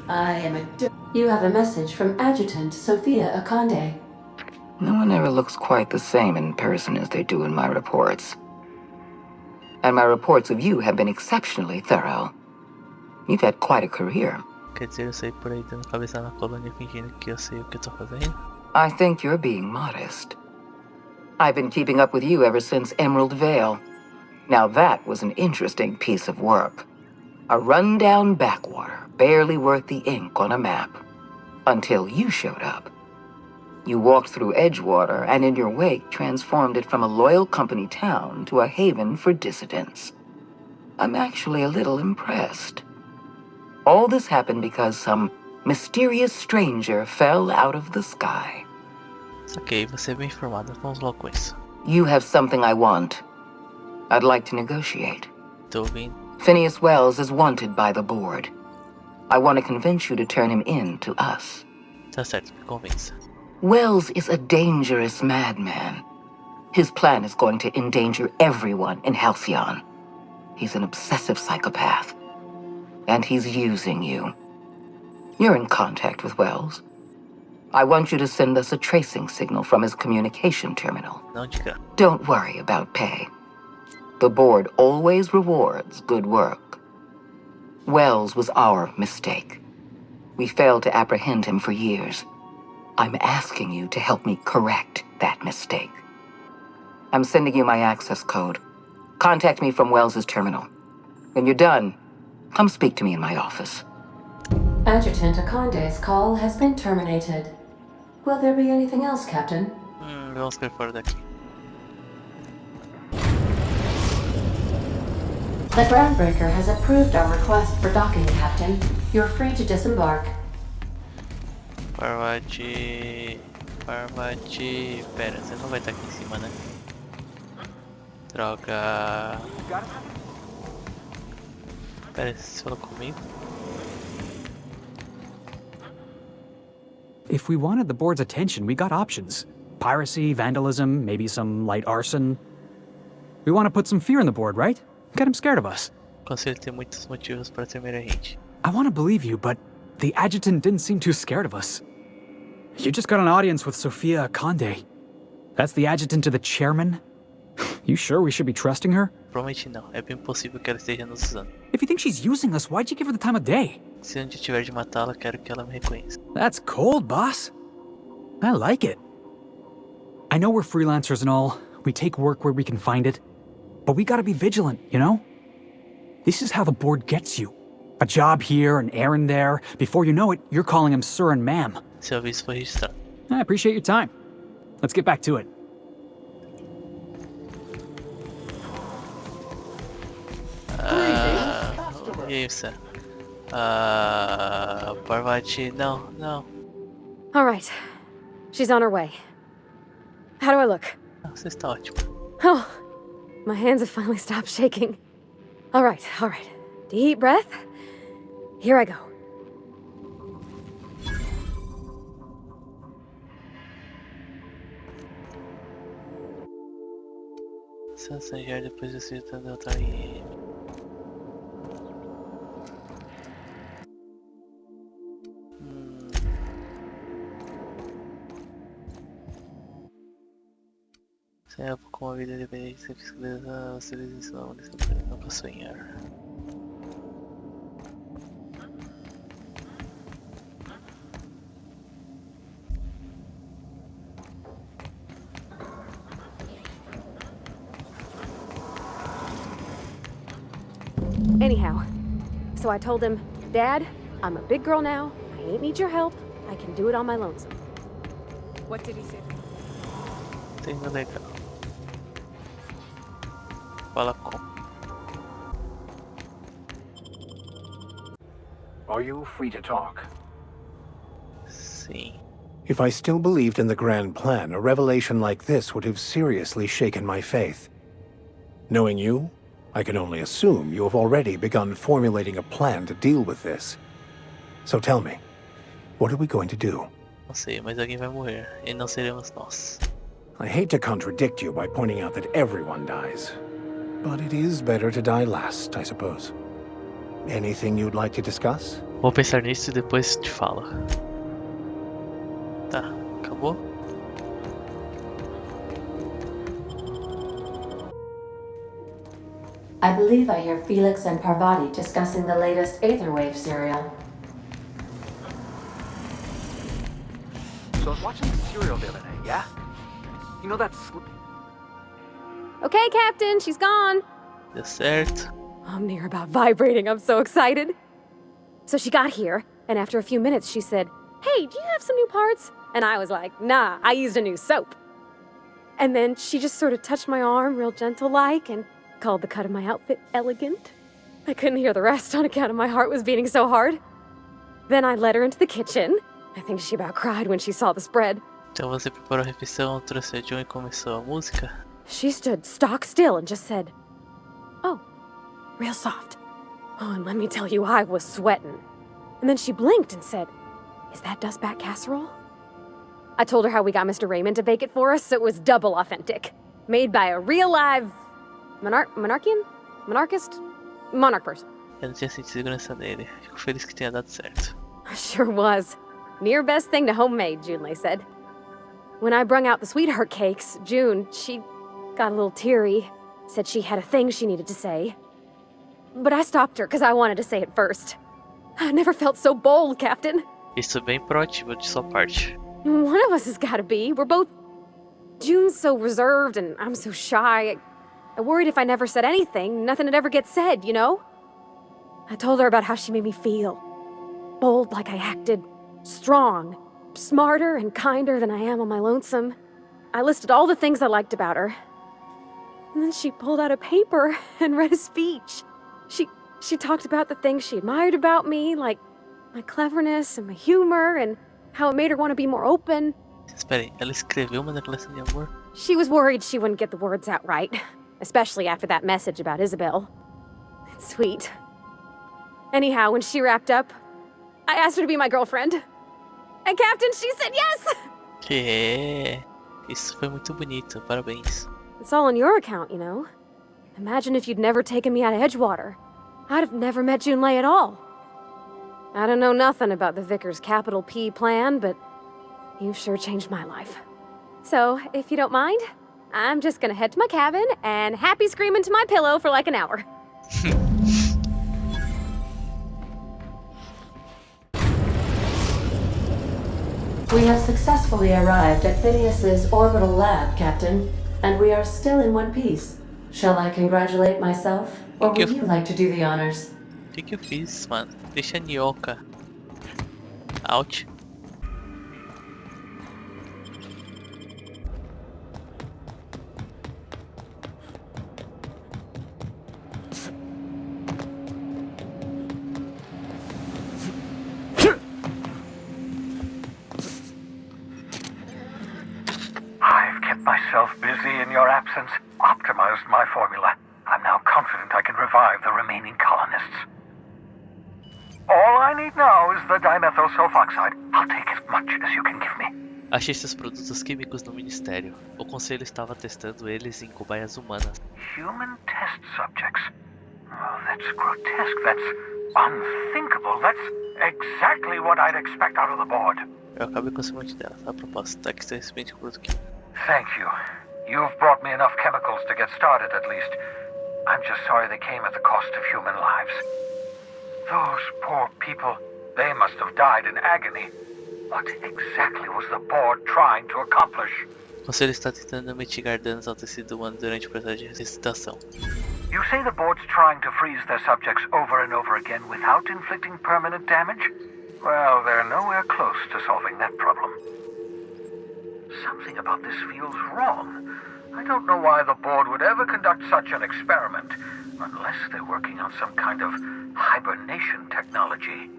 I am a... You have a message from Adjutant Sophia Akande. No one ever looks quite the same in person as they do in my reports. And my reports of you have been exceptionally thorough. You've had quite a career. Quer dizer, eu saí por aí dando cabeça na colônia fingindo que eu sei o que eu tô fazendo? I think you're being modest. I've been keeping up with you ever since Emerald Vale. Now that was an interesting piece of work. A run-down backwater, barely worth the ink on a map. Until you showed up. You walked through Edgewater and in your wake transformed it from a loyal company town to a haven for dissidents. I'm actually a little impressed. All this happened because some mysterious stranger fell out of the sky. Ok, você é bem informada. Vamos logo com isso. You have something I want. I'd like to negotiate. Tô ouvindo. Phineas Wells is wanted by the board. I want to convince you to turn him in to us. Tá certo, me convença. Wells is a dangerous madman. His plan is going to endanger everyone in Halcyon. He's an obsessive psychopath. And he's using you. You're in contact with Wells. I want you to send us a tracing signal from his communication terminal. Não diga. Don't worry about pay. The board always rewards good work. Wells was our mistake. We failed to apprehend him for years. I'm asking you to help me correct that mistake. I'm sending you my access code. Contact me from Wells's terminal. When you're done, come speak to me in my office. Adjutant Akande's call has been terminated. Will there be anything else, Captain? Vamos cair fora daqui. The groundbreaker has approved our request for docking, Captain. You're free to disembark. Parvati... Pera, você não vai estar aqui em cima, né? Droga... Pera, você falou comigo? If we wanted the board's attention, we got options. Piracy, vandalism, maybe some light arson. We want to put some fear in the board, right? Get him scared of us. O conselho tem muitos motivos para temer a gente. I want to believe you, but the adjutant didn't seem too scared of us. You just got an audience with Sophia Akande. That's the adjutant to the chairman? You sure we should be trusting her? Provavelmente não, é bem possível que ela esteja nos usando. If you think she's using us, why'd you give her the time of day? Se onde tiver de matá-la, quero que ela me reconheça. That's cold, boss. I like it. I know we're freelancers and all. We take work where we can find it. But we gotta be vigilant, you know? This is how the board gets you. A job here, an errand there. Before you know it, you're calling him sir and ma'am. Seu aviso foi registrado. I appreciate your time. Let's get back to it. E aí, você? Parvati, não. All right. She's on her way. How do I look? Você está ótimo. Oh, my hands have finally stopped shaking. All right. Deep breath. Here I go. Sansanjar depois de ser derrotado em... Sem a com uma vida independente, sem fiscalizar, você lhes ensinou uma lição para nunca sonhar. Anyhow, so I told him, Dad, I'm a big girl now. I ain't need your help. I can do it on my lonesome. What did he say? Entendo legal. Fala com. Are you free to talk? Sim. If I still believed in the grand plan, a revelation like this would have seriously shaken my faith. Knowing you, I can only assume you have already begun formulating a plan to deal with this. So tell me, what are we going to do? Não sei, mas alguém vai morrer, e não seremos nós. I hate to contradict you by pointing out that everyone dies, but it is better to die last, I suppose. Anything you'd like to discuss? Vou pensar nisso e depois te falo. Tá, acabou? I believe I hear Felix and Parvati discussing the latest Aetherwave serial. So I was watching the serial the other day, yeah? You know that's... Okay, Captain, she's gone. Deu certo. I'm near about vibrating. I'm so excited. So she got here, and after a few minutes, she said, "Hey, do you have some new parts?" And I was like, "Nah, I used a new soap." And then she just sort of touched my arm real gentle-like and called the cut of my outfit elegant. I couldn't hear the rest on account of my heart was beating so hard. Then I led her into the kitchen. I think she about cried when she saw the spread. Então você preparou a refeição, trouxe a John e começou a música? She stood stock still and just said, "Oh," real soft. Oh, and let me tell you, I was sweating. And then she blinked and said, "Is that dustback casserole?" I told her how we got Mr. Raymond to bake it for us, so it was double authentic. Made by a real live monarch person. Eu não tinha sentido segurança nele. Fico feliz que tenha dado certo. Sure was. Near best thing to homemade, Junlei said. When I brung out the sweetheart cakes, June, she got a little teary, said she had a thing she needed to say. But I stopped her because I wanted to say it first. I never felt so bold, Captain. Isso é bem proativo de sua parte. One of us has got to be. We're both... June's so reserved and I'm so shy. I worried if I never said anything, nothing would ever get said, you know? I told her about how she made me feel. Bold like I acted. Strong. Smarter and kinder than I am on my lonesome. I listed all the things I liked about her. And then she pulled out a paper and read a speech. She talked about the things she admired about me, like my cleverness and my humor, and how it made her want to be more open. Espera aí, ela escreveu uma declaração de amor? She was worried she wouldn't get the words out right, especially after that message about Isabel. It's sweet. Anyhow, when she wrapped up, I asked her to be my girlfriend. And Captain, she said yes! Que isso foi muito bonito, parabéns. It's all on your account, you know. Imagine if you'd never taken me out of Edgewater. I'd have never met Junlei at all. I don't know nothing about the Vicar's capital P plan, but you've sure changed my life. So, if you don't mind, I'm just gonna head to my cabin and happy scream into my pillow for like an hour. We have successfully arrived at Phineas's orbital lab, Captain, and we are still in one piece. Shall I congratulate myself, or would you like to do the honors? O que eu fiz, mano? Deixa a Nyoka. Out. I've kept myself busy in your absence, optimized my formula. I'm now confident I can revive the remaining colonists. All I need now is the dimethyl sulfoxide. I'll take as much as you can give me. Achei seus produtos químicos no Ministério. O Conselho estava testando eles em cobaias humanas. Human test subjects? Oh, that's grotesque. That's unthinkable. That's exactly what I'd expect out of the board. Eu acabei com a semente dela. A propósito, tá aqui seu recipiente com produto químico. Thank you. You've brought me enough chemicals to get started, at least. I'm just sorry they came at the cost of human lives. Those poor people, they must have died in agony. What exactly was the board trying to accomplish? O Conselho está tentando mitigar danos ao tecido humano durante o processo de ressuscitação. You say the board's trying to freeze their subjects over and over again without inflicting permanent damage? Well, they're nowhere close to solving that problem. Something about this feels wrong. I don't know why the board would ever conduct such an experiment, unless they're working on some kind of hibernation technology.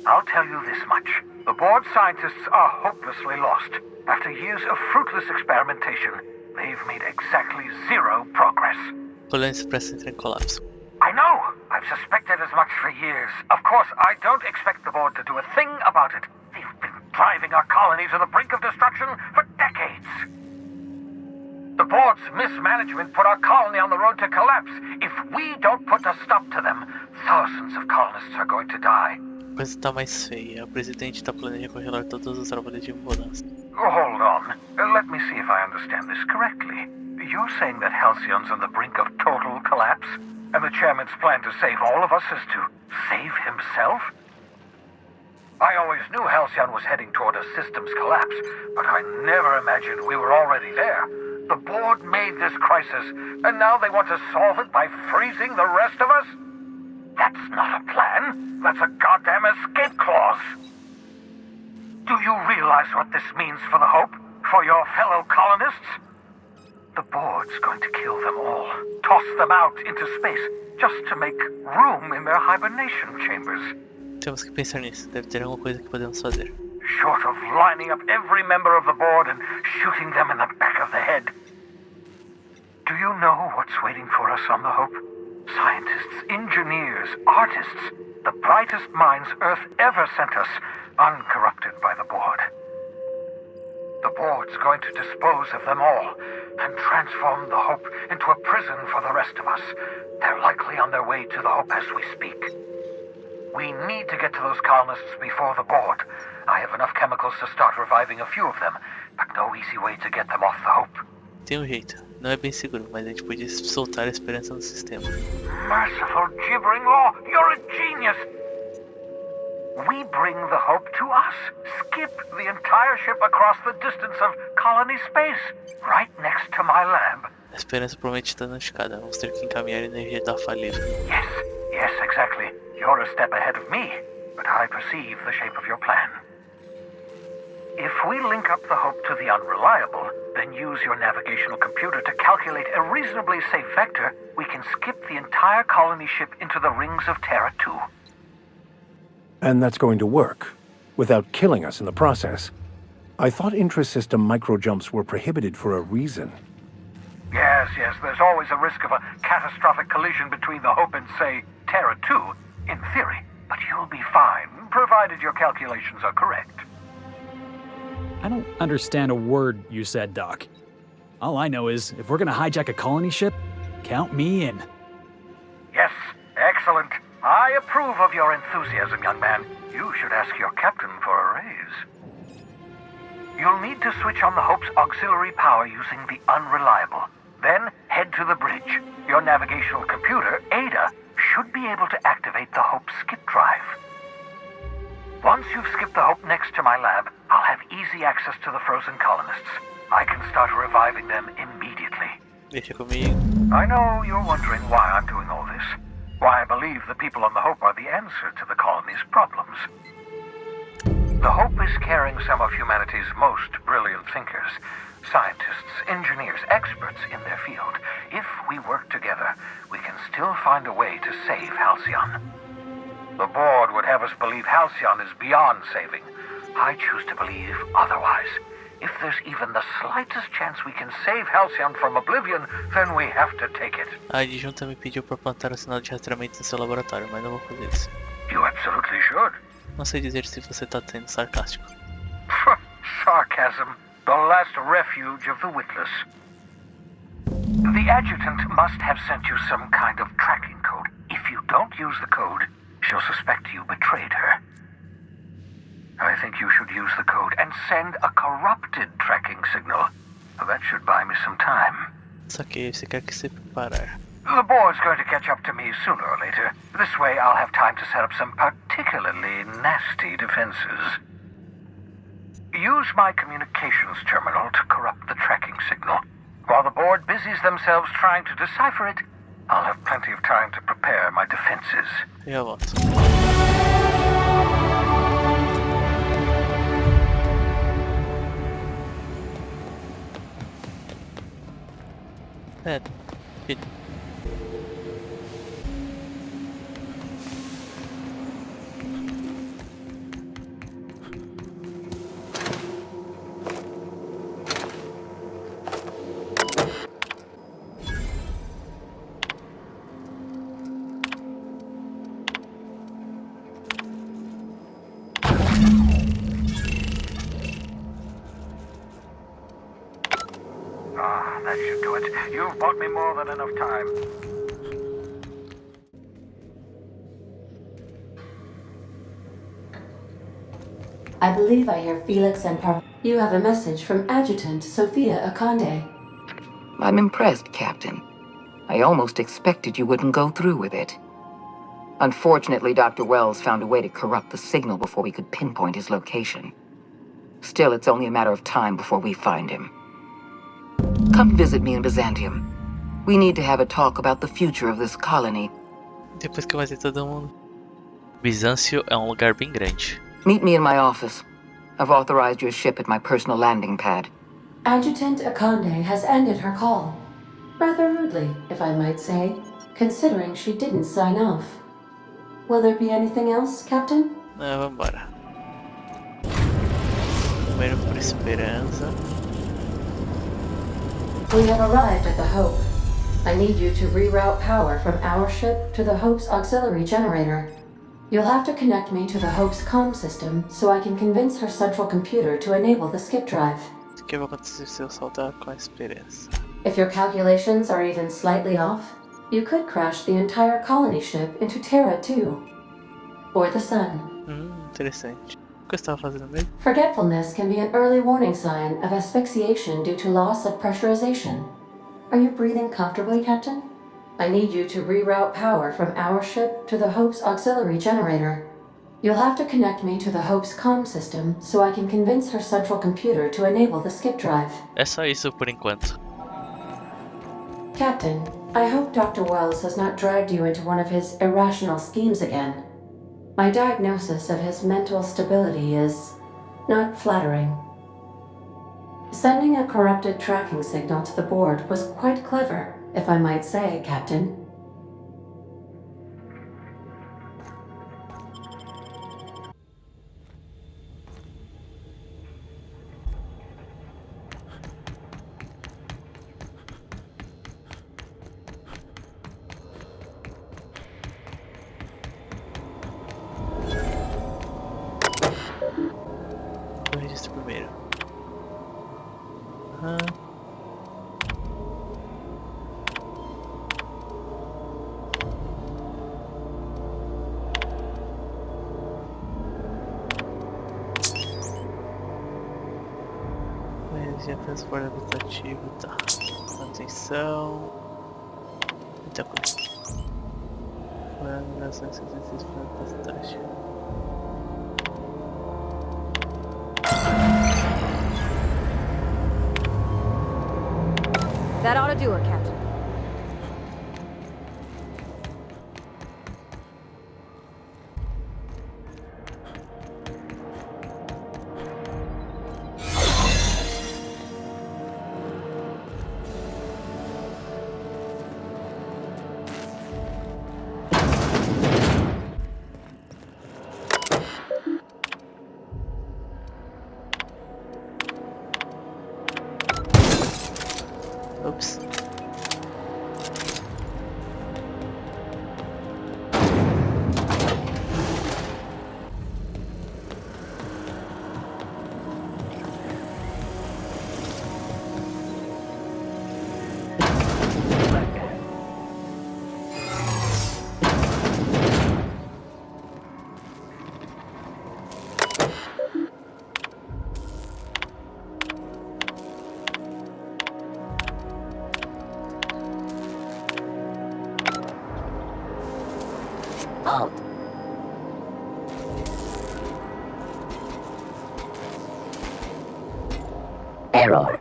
I'll tell you this much. The board scientists are hopelessly lost. After years of fruitless experimentation, they've made exactly zero progress. Colônia se presta a entrar em colapso. I know! I've suspected as much for years. Of course, I don't expect the board to do a thing about it. They've been driving our colony to the brink of destruction for decades. The board's mismanagement put our colony on the road to collapse. If we don't put a stop to them, thousands of colonists are going to die. coisa tá mais feia. O presidente tá planejando congelar todas as árvores de mudança. Oh, hold on. Let me see if I understand this correctly. You're saying that Halcyon's on the brink of total collapse? And the chairman's plan to save all of us is to save himself? I always knew Halcyon was heading toward a systems collapse, but I never imagined we were already there. The board made this crisis, and now they want to solve it by freezing the rest of us? That's not a plan. That's a goddamn escape clause. Do you realize what this means for the Hope? For your fellow colonists? The board's going to kill them all. Toss them out into space, just to make room in their hibernation chambers. Temos que pensar nisso. Deve ter alguma coisa que podemos fazer. Short of lining up every member of the board and shooting them in the back of the head. Do you know what's waiting for us on the Hope? Scientists, engineers, artists, the brightest minds Earth ever sent us, uncorrupted by the board. The board's going to dispose of them all and transform the Hope into a prison for the rest of us. They're likely on their way to the Hope as we speak. We need to get to those colonists before the board. I have enough chemicals to start reviving a few of them, but no easy way to get them off the Hope. Tem um jeito. Não é bem seguro, mas a gente podia soltar a esperança no sistema. Merciful gibbering law, you're a genius! We bring the Hope to us. Skip the entire ship across the distance of colony space, right next to my lab. A esperança promete estar na escada. Vamos ter que encaminhar a energia da falha. Yes, exactly. You're a step ahead of me, but I perceive the shape of your plan. If we link up the Hope to the Unreliable, then use your navigational computer to calculate a reasonably safe vector, we can skip the entire colony ship into the rings of Terra 2. And that's going to work, without killing us in the process. I thought intra-system microjumps were prohibited for a reason. Yes, there's always a risk of a catastrophic collision between the Hope and, say, Terra 2, in theory. But you'll be fine, provided your calculations are correct. I don't understand a word you said, Doc. All I know is, if we're gonna hijack a colony ship, count me in. Yes, excellent. I approve of your enthusiasm, young man. You should ask your captain for a raise. You'll need to switch on the Hope's auxiliary power using the Unreliable. Then head to the bridge. Your navigational computer, Ada, should be able to activate the Hope's skip drive. Once you've skipped the Hope next to my lab, I'll have easy access to the frozen colonists. I can start reviving them immediately. Deixa comigo. I know you're wondering why I'm doing all this. Why I believe the people on the Hope are the answer to the colony's problems. The Hope is carrying some of humanity's most brilliant thinkers. Scientists, engineers, experts in their field. If we work together, we can still find a way to save Halcyon. The board would have us believe Halcyon is beyond saving. I choose to believe otherwise. If there's even the slightest chance we can save Halcyon from oblivion, then we have to take it. A adjunta me pediu para plantar o sinal de rastreamento no seu laboratório, mas não vou fazer isso. You absolutely should. Não sei dizer se você tá sendo sarcástico. Sarcasm, the last refuge of the witless. The adjutant must have sent you some kind of tracking code. If you don't use the code, she'll suspect you betrayed her. I think you should use the code and send a corrupted tracking signal. That should buy me some time. Só que você quer que se preparar. The board's going to catch up to me sooner or later. This way I'll have time to set up some particularly nasty defenses. Use my communications terminal to corrupt the tracking signal. While the board busies themselves trying to decipher it, I'll have plenty of time to prepare my defenses. Já volto. That should do it. You've bought me more than enough time. I believe I hear Felix and You have a message from Adjutant Sophia Akande. I'm impressed, Captain. I almost expected you wouldn't go through with it. Unfortunately, Dr. Wells found a way to corrupt the signal before we could pinpoint his location. Still, it's only a matter of time before we find him. Come visit me in Byzantium. We need to have a talk about the future of this colony. Depois que eu matei todo mundo. Bizâncio é um lugar bem grande. Meet me in my office. I've authorized your ship at my personal landing pad. Adjutant Akande has ended her call. Rather rudely, if I might say, considering she didn't sign off. Will there be anything else, Captain? Vambora. Primeiro por esperança. We have arrived at the Hope. I need you to reroute power from our ship to the Hope's auxiliary generator. You'll have to connect me to the Hope's comm system so I can convince her central computer to enable the skip drive. O que vai acontecer se eu saltar com a esperança? If your calculations are even slightly off, you could crash the entire colony ship into Terra too. Or the Sun. Interessante. O que eu estava fazendo mesmo? Forgetfulness can be an early warning sign of asphyxiation due to loss of pressurization. Are you breathing comfortably, Captain? I need you to reroute power from our ship to the Hope's auxiliary generator. You'll have to connect me to the Hope's comm system so I can convince her central computer to enable the skip drive. É só isso por enquanto. Captain, I hope Dr. Wells has not dragged you into one of his irrational schemes again. My diagnosis of his mental stability is not flattering. Sending a corrupted tracking signal to the board was quite clever, if I might say, Captain. Vou registrar primeiro. Energia transporte habitativo, tá. Manutenção. Muita coisa. Nações que exercícios fantásticos. That ought to do it, Captain. Oops. Halt. Error.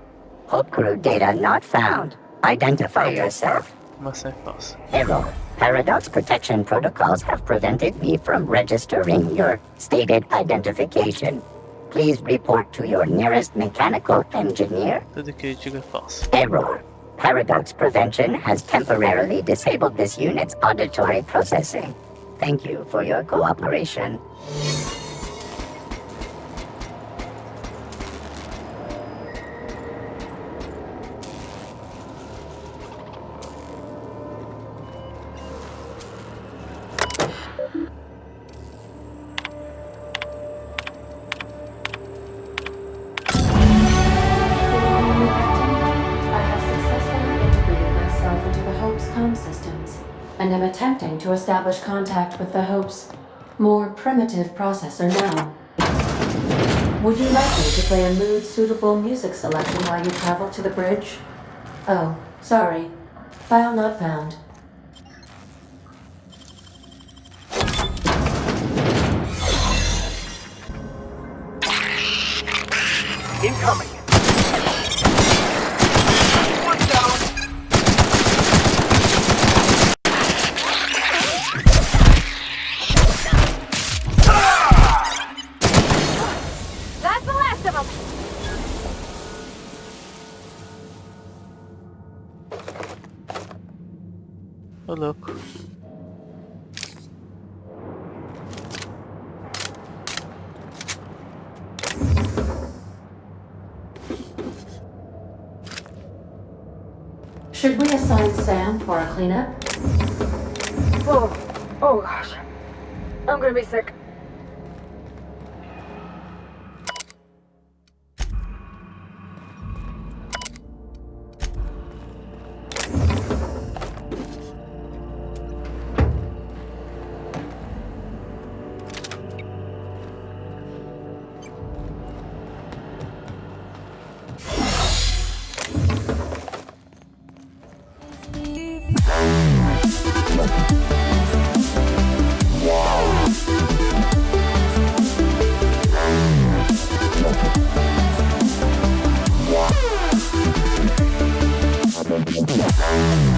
Hope crew data not found. Identify yourself. Must have false. Error. Paradox protection protocols have prevented me from registering your stated identification. Please report to your nearest mechanical engineer. Tudo que eu digo é falso. Error. Paradox prevention has temporarily disabled this unit's auditory processing. Thank you for your cooperation. And am attempting to establish contact with the Hope's more primitive processor now. Would you like me to play a mood-suitable music selection while you travel to the bridge? Oh, sorry. File not found. Incoming! One down! That's the last of them! Ô louco. Should we assign Sam for a cleanup? Oh gosh. I'm gonna be sick.